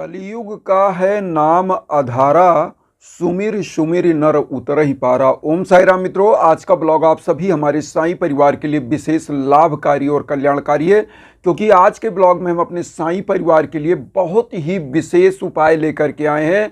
कलयुग का है नाम अधारा, सुमिर सुमिर नर उतर ही पारा। ओम साई राम मित्रों, आज का ब्लॉग आप सभी हमारे साईं परिवार के लिए विशेष लाभकारी और कल्याणकारी है, क्योंकि आज के ब्लॉग में हम अपने साईं परिवार के लिए बहुत ही विशेष उपाय लेकर के आए हैं।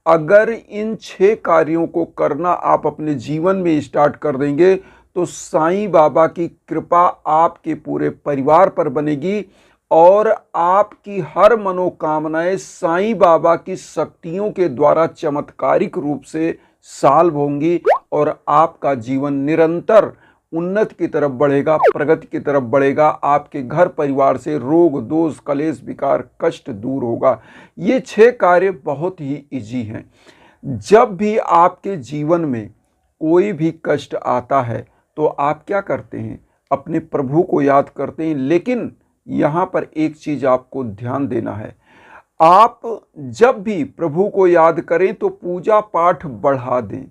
अगर इन 6 कार्यों को करना आप अपने जीवन में स्टार्ट कर देंगे तो साईं बाबा की कृपा आपके पूरे परिवार पर बनेगी और आपकी हर मनोकामनाएं साईं बाबा की शक्तियों के द्वारा चमत्कारिक रूप से सॉल्व होंगी और आपका जीवन निरंतर उन्नति की तरफ बढ़ेगा, प्रगति की तरफ बढ़ेगा। आपके घर परिवार से रोग दोष कलेश विकार कष्ट दूर होगा। ये 6 कार्य बहुत ही इजी हैं। जब भी आपके जीवन में कोई भी कष्ट आता है तो आप क्या करते हैं? अपने प्रभु को याद करते हैं। लेकिन यहाँ पर एक चीज आपको ध्यान देना है, आप जब भी प्रभु को याद करें तो पूजा पाठ बढ़ा दें।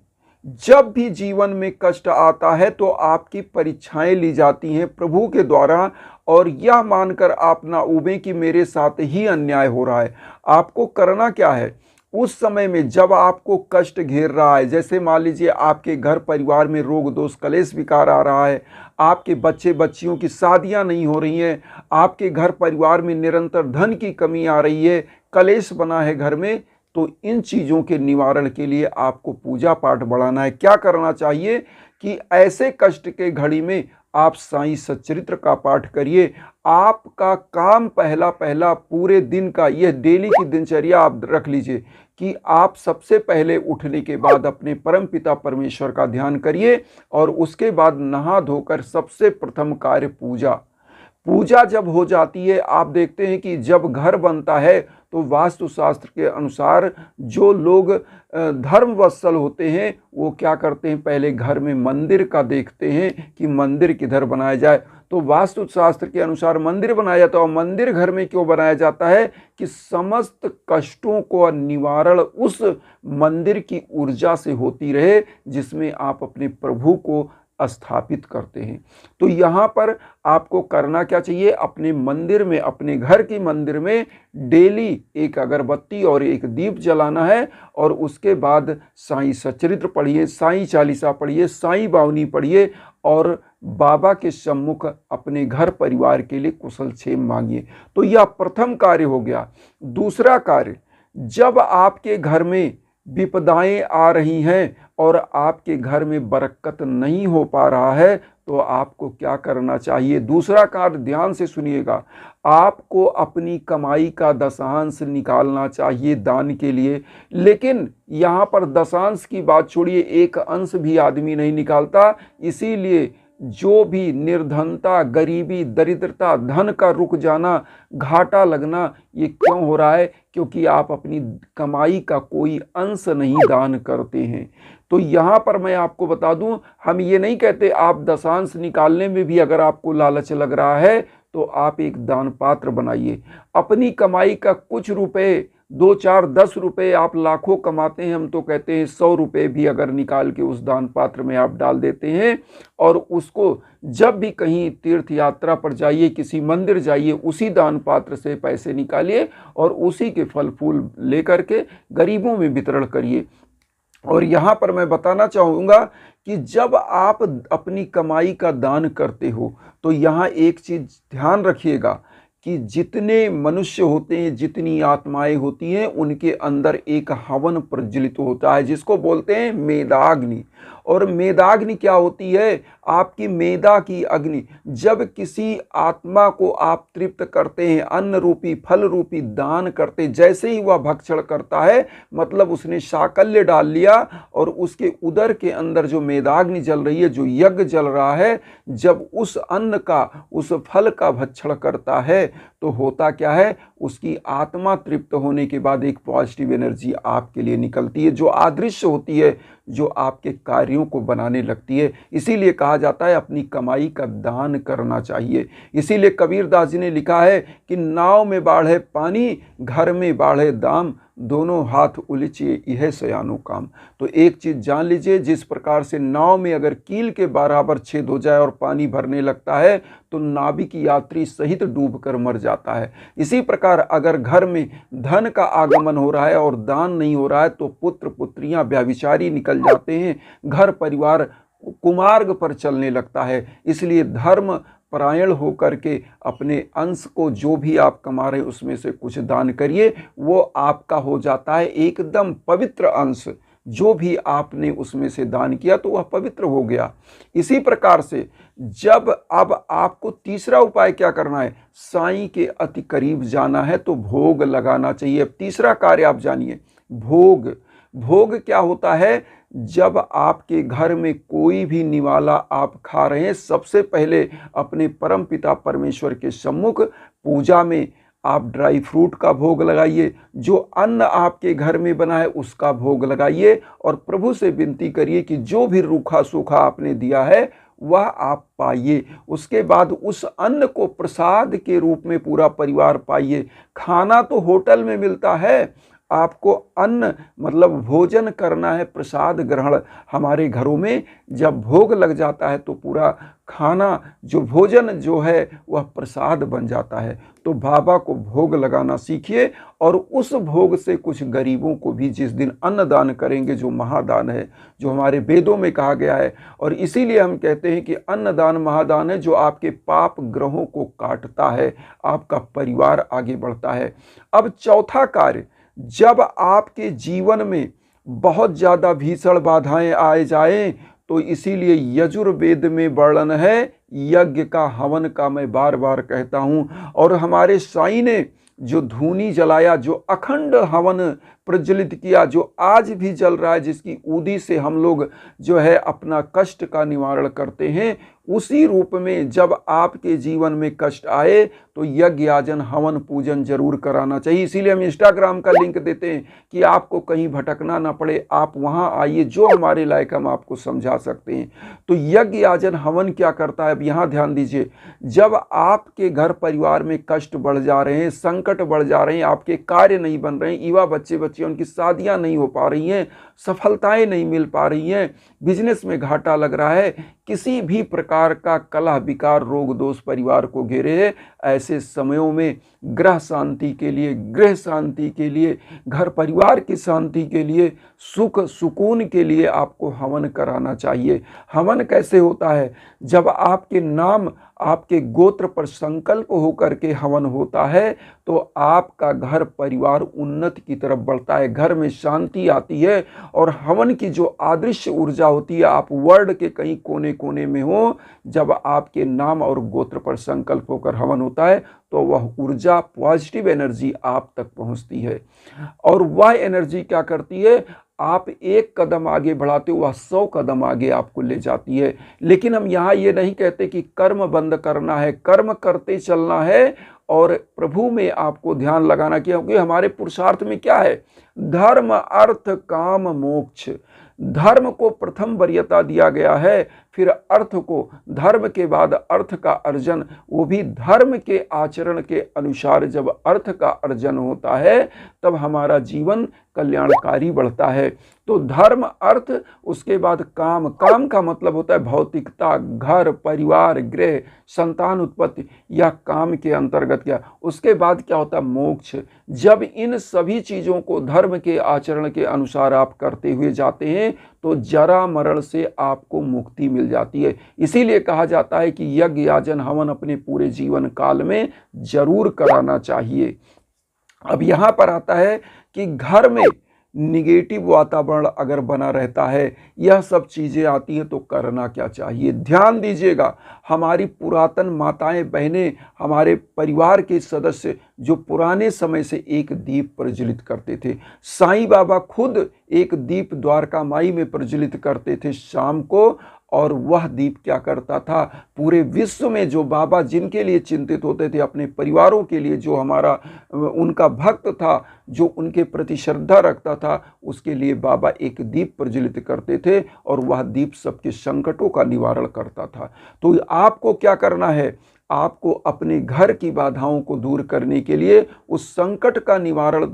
जब भी जीवन में कष्ट आता है तो आपकी परीक्षाएं ली जाती हैं प्रभु के द्वारा, और यह मानकर आप ना उबें कि मेरे साथ ही अन्याय हो रहा है। आपको करना क्या है? उस समय में जब आपको कष्ट घेर रहा है, जैसे मान लीजिए आपके घर परिवार में रोग दोष कलेश विकार आ रहा है, आपके बच्चे बच्चियों की शादियां नहीं हो रही हैं, आपके घर परिवार में निरंतर धन की कमी आ रही है, कलेश बना है घर में, तो इन चीज़ों के निवारण के लिए आपको पूजा पाठ बढ़ाना है। क्या करना चाहिए कि ऐसे कष्ट के घड़ी में आप साईं सच्चरित्र का पाठ करिए। आपका काम पहला पूरे दिन का, यह डेली की दिनचर्या आप रख लीजिए कि आप सबसे पहले उठने के बाद अपने परमपिता परमेश्वर का ध्यान करिए और उसके बाद नहा धोकर सबसे प्रथम कार्य पूजा जब हो जाती है, आप देखते हैं कि जब घर बनता है तो वास्तुशास्त्र के अनुसार जो लोग धर्मवत्सल होते हैं वो क्या करते हैं? पहले घर में मंदिर का देखते हैं कि मंदिर किधर बनाया जाए। तो वास्तुशास्त्र के अनुसार मंदिर बनाया जाता है। और मंदिर घर में क्यों बनाया जाता है? कि समस्त कष्टों को निवारण उस मंदिर की ऊर्जा से होती रहे जिसमें आप अपने प्रभु को स्थापित करते हैं। तो यहाँ पर आपको करना क्या चाहिए? अपने मंदिर में, अपने घर की मंदिर में डेली एक अगरबत्ती और एक दीप जलाना है और उसके बाद साईं सच्चरित्र पढ़िए, साईं चालीसा पढ़िए, साईं बावनी पढ़िए और बाबा के सम्मुख अपने घर परिवार के लिए कुशल क्षेम मांगिए। तो यह प्रथम कार्य हो गया। दूसरा कार्य, जब आपके घर में विपदाएं आ रही हैं और आपके घर में बरकत नहीं हो पा रहा है तो आपको क्या करना चाहिए? दूसरा कार्य ध्यान से सुनिएगा। आपको अपनी कमाई का दशांश निकालना चाहिए दान के लिए। लेकिन यहाँ पर दशांश की बात छोड़िए, एक अंश भी आदमी नहीं निकालता। इसीलिए जो भी निर्धनता, गरीबी, दरिद्रता, धन का रुक जाना, घाटा लगना, ये क्यों हो रहा है? क्योंकि आप अपनी कमाई का कोई अंश नहीं दान करते हैं। तो यहाँ पर मैं आपको बता दूं, हम ये नहीं कहते आप दशांश निकालने में भी अगर आपको लालच लग रहा है तो आप एक दान पात्र बनाइए। अपनी कमाई का कुछ रुपए, 2, 4, 10 रुपए, आप लाखों कमाते हैं, हम तो कहते हैं 100 रुपए भी अगर निकाल के उस दान पात्र में आप डाल देते हैं और उसको जब भी कहीं तीर्थ यात्रा पर जाइए, किसी मंदिर जाइए, उसी दान पात्र से पैसे निकालिए और उसी के फल फूल लेकर के गरीबों में वितरण करिए। और यहाँ पर मैं बताना चाहूँगा कि जब आप अपनी कमाई का दान करते हो तो यहाँ एक चीज़ ध्यान रखिएगा कि जितने मनुष्य होते हैं, जितनी आत्माएं होती हैं, उनके अंदर एक हवन प्रज्वलित होता है जिसको बोलते हैं मेदाग्नि। और मेदाग्नि क्या होती है? आपकी मेदा की अग्नि। जब किसी आत्मा को आप तृप्त करते हैं, अन्न रूपी फल रूपी दान करते, जैसे ही वह भक्षण करता है मतलब उसने साकल्य डाल लिया और उसके उदर के अंदर जो मेदाग्नि जल रही है, जो यज्ञ जल रहा है, जब उस अन्न का, उस फल का भक्षण करता है तो होता क्या है? उसकी आत्मा तृप्त होने के बाद एक पॉजिटिव एनर्जी आपके लिए निकलती है जो अदृश्य होती है, जो आपके कार्यों को बनाने लगती है। इसीलिए कहा जाता है अपनी कमाई का दान करना चाहिए। इसीलिए कबीरदास जी ने लिखा है कि नाव में बाढ़े पानी, घर में बाढ़े दाम, दोनों हाथ उलिचिए यह सयानो काम। तो एक चीज़ जान लीजिए, जिस प्रकार से नाव में अगर कील के बराबर छेद हो जाए और पानी भरने लगता है तो नाविक यात्री सहित डूबकर मर जाता है। इसी प्रकार अगर घर में धन का आगमन हो रहा है और दान नहीं हो रहा है तो पुत्र पुत्रियां व्यभिचारी निकल जाते हैं, घर परिवार कुमार्ग पर चलने लगता है। इसलिए धर्म परायण होकर के अपने अंश को जो भी आप कमा रहे उसमें से कुछ दान करिए, वो आपका हो जाता है एकदम पवित्र अंश। जो भी आपने उसमें से दान किया तो वह पवित्र हो गया। इसी प्रकार से जब अब आपको तीसरा उपाय क्या करना है, साईं के अति करीब जाना है तो भोग लगाना चाहिए। अब तीसरा कार्य आप जानिए, भोग। भोग क्या होता है, जब आपके घर में कोई भी निवाला आप खा रहे हैं, सबसे पहले अपने परम पिता परमेश्वर के सम्मुख पूजा में आप ड्राई फ्रूट का भोग लगाइए, जो अन्न आपके घर में बना है उसका भोग लगाइए और प्रभु से विनती करिए कि जो भी रूखा सूखा आपने दिया है वह आप पाइए। उसके बाद उस अन्न को प्रसाद के रूप में पूरा परिवार पाइए। खाना तो होटल में मिलता है, आपको अन्न मतलब भोजन करना है, प्रसाद ग्रहण। हमारे घरों में जब भोग लग जाता है तो पूरा खाना जो भोजन जो है वह प्रसाद बन जाता है। तो बाबा को भोग लगाना सीखिए और उस भोग से कुछ गरीबों को भी जिस दिन अन्नदान करेंगे, जो महादान है, जो हमारे वेदों में कहा गया है, और इसीलिए हम कहते हैं कि अन्नदान महादान है, जो आपके पाप ग्रहों को काटता है, आपका परिवार आगे बढ़ता है। अब चौथा कार्य, जब आपके जीवन में बहुत ज़्यादा भीषण बाधाएं आए जाएं तो इसीलिए यजुर्वेद में वर्णन है यज्ञ का, हवन का। मैं बार बार कहता हूं, और हमारे साईं ने जो धूनी जलाया, जो अखंड हवन प्रज्वलित किया, जो आज भी जल रहा है, जिसकी ऊदी से हम लोग जो है अपना कष्ट का निवारण करते हैं, उसी रूप में जब आपके जीवन में कष्ट आए तो यज्ञ याजन हवन पूजन जरूर कराना चाहिए। इसीलिए हम इंस्टाग्राम का लिंक देते हैं कि आपको कहीं भटकना ना पड़े, आप वहां आइए, जो हमारे लायक हम आपको समझा सकते हैं। तो यज्ञ याजन हवन क्या करता है, अब यहाँ ध्यान दीजिए। जब आपके घर परिवार में कष्ट बढ़ जा रहे हैं, संकट बढ़ जा रहे हैं, आपके कार्य नहीं बन रहे हैं, युवा बच्चे बच्चियों उनकी शादियां नहीं हो पा रही हैं, सफलताएं नहीं मिल पा रही हैं, बिजनेस में घाटा लग रहा है, किसी भी प्रकार का कलह विकार रोग दोष परिवार को घेरे है, ऐसे समयों में ग्रह शांति के लिए, गृह शांति के लिए, घर परिवार की शांति के लिए, सुख सुकून के लिए आपको हवन कराना चाहिए। हवन कैसे होता है, जब आपके नाम आपके गोत्र पर संकल्प होकर के हवन होता है तो आपका घर परिवार उन्नति की तरफ बढ़ता है, घर में शांति आती है। और हवन की जो अदृश्य ऊर्जा होती है, आप वर्ल्ड के कहीं कोने कोने में हो, जब आपके नाम और गोत्र पर संकल्प होकर हवन होता है तो वह ऊर्जा, पॉजिटिव एनर्जी आप तक पहुंचती है। और वह एनर्जी क्या करती है, आप एक कदम आगे बढ़ाते हो वह 100 कदम आगे आपको ले जाती है। लेकिन हम यहाँ ये नहीं कहते कि कर्म बंद करना है, कर्म करते चलना है और प्रभु में आपको ध्यान लगाना, क्योंकि हमारे पुरुषार्थ में क्या है, धर्म अर्थ काम मोक्ष। धर्म को प्रथम वरीयता दिया गया है, फिर अर्थ को, धर्म के बाद अर्थ का अर्जन, वो भी धर्म के आचरण के अनुसार। जब अर्थ का अर्जन होता है तब हमारा जीवन कल्याणकारी बढ़ता है। तो धर्म, अर्थ, उसके बाद काम। काम का मतलब होता है भौतिकता, घर परिवार गृह संतान उत्पत्ति, या काम के अंतर्गत क्या। उसके बाद क्या होता है, मोक्ष। जब इन सभी चीज़ों को धर्म के आचरण के अनुसार आप करते हुए जाते हैं तो जरा मरण से आपको मुक्ति मिल जाती है। इसीलिए कहा जाता है कि यज्ञ याजन हवन अपने पूरे जीवन काल में जरूर कराना चाहिए। अब यहाँ पर आता है कि घर में निगेटिव वातावरण अगर बना रहता है, यह सब चीज़ें आती हैं, तो करना क्या चाहिए, ध्यान दीजिएगा। हमारी पुरातन माताएं बहनें, हमारे परिवार के सदस्य जो पुराने समय से एक दीप प्रज्वलित करते थे, साईं बाबा खुद एक दीप द्वारका माई में प्रज्वलित करते थे शाम को। और वह दीप क्या करता था, पूरे विश्व में जो बाबा जिनके लिए चिंतित होते थे, अपने परिवारों के लिए, जो हमारा उनका भक्त था, जो उनके प्रति श्रद्धा रखता था, उसके लिए बाबा एक दीप प्रज्वलित करते थे और वह दीप सबके संकटों का निवारण करता था। तो आपको क्या करना है, आपको अपने घर की बाधाओं को दूर करने के लिए, उस संकट का निवारण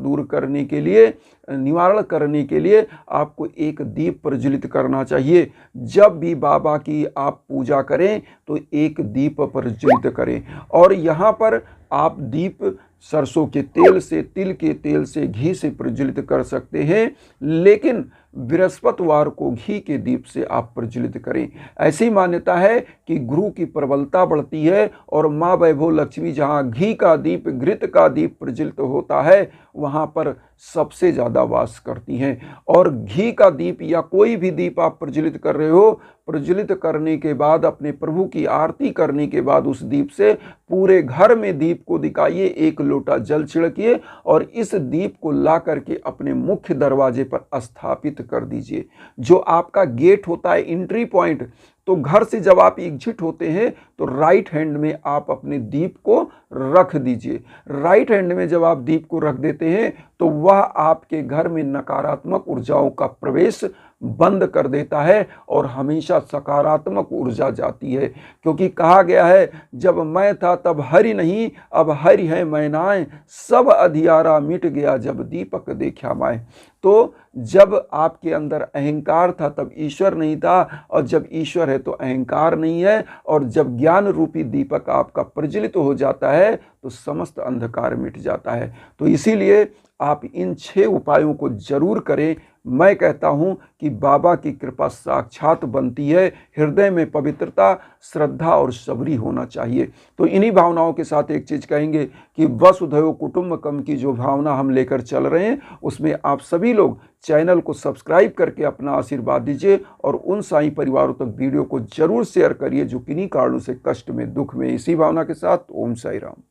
करने के लिए आपको एक दीप प्रज्वलित करना चाहिए। जब भी बाबा की आप पूजा करें तो एक दीप प्रज्वलित करें। और यहाँ पर आप दीप सरसों के तेल से, तिल के तेल से, घी से प्रज्वलित कर सकते हैं, लेकिन बृहस्पतिवार को घी के दीप से आप प्रज्वलित करें। ऐसी मान्यता है कि गुरु की प्रबलता बढ़ती है और माँ वैभव लक्ष्मी जहाँ घी का दीप, घृत का दीप प्रज्वलित होता है, वहाँ पर सबसे ज़्यादा वास करती हैं। और घी का दीप या कोई भी दीप आप प्रज्वलित कर रहे हो, प्रज्वलित करने के बाद, अपने प्रभु की आरती करने के बाद उस दीप से पूरे घर में दीप को दिखाइए, एक लोटा जल छिड़किए और इस दीप को ला करके अपने मुख्य दरवाजे पर स्थापित कर दीजिए। जो आपका गेट होता है, एंट्री पॉइंट, तो घर से जब आप एग्जिट होते हैं तो राइट हैंड में आप अपने दीप को रख दीजिए। राइट हैंड में जब आप दीप को रख देते हैं तो वह आपके घर में नकारात्मक ऊर्जाओं का प्रवेश बंद कर देता है और हमेशा सकारात्मक ऊर्जा जाती है। क्योंकि कहा गया है, जब मैं था तब हरि नहीं, अब हरि है मैं नाय, सब अधियारा मिट गया जब दीपक देखा माय। तो जब आपके अंदर अहंकार था तब ईश्वर नहीं था, और जब ईश्वर है तो अहंकार नहीं है। और जब ज्ञान रूपी दीपक आपका प्रज्वलित हो जाता है तो समस्त अंधकार मिट जाता है। तो इसीलिए आप इन 6 उपायों को जरूर करें। मैं कहता हूं कि बाबा की कृपा साक्षात बनती है। हृदय में पवित्रता, श्रद्धा और सबरी होना चाहिए। तो इन्हीं भावनाओं के साथ एक चीज़ कहेंगे कि वसुधैव कुटुंबकम की जो भावना हम लेकर चल रहे हैं, उसमें आप सभी लोग चैनल को सब्सक्राइब करके अपना आशीर्वाद दीजिए और उन साईं परिवारों तक वीडियो को जरूर शेयर करिए जो किन्हीं कारणों से कष्ट में, दुख में। इसी भावना के साथ ओम साई राम।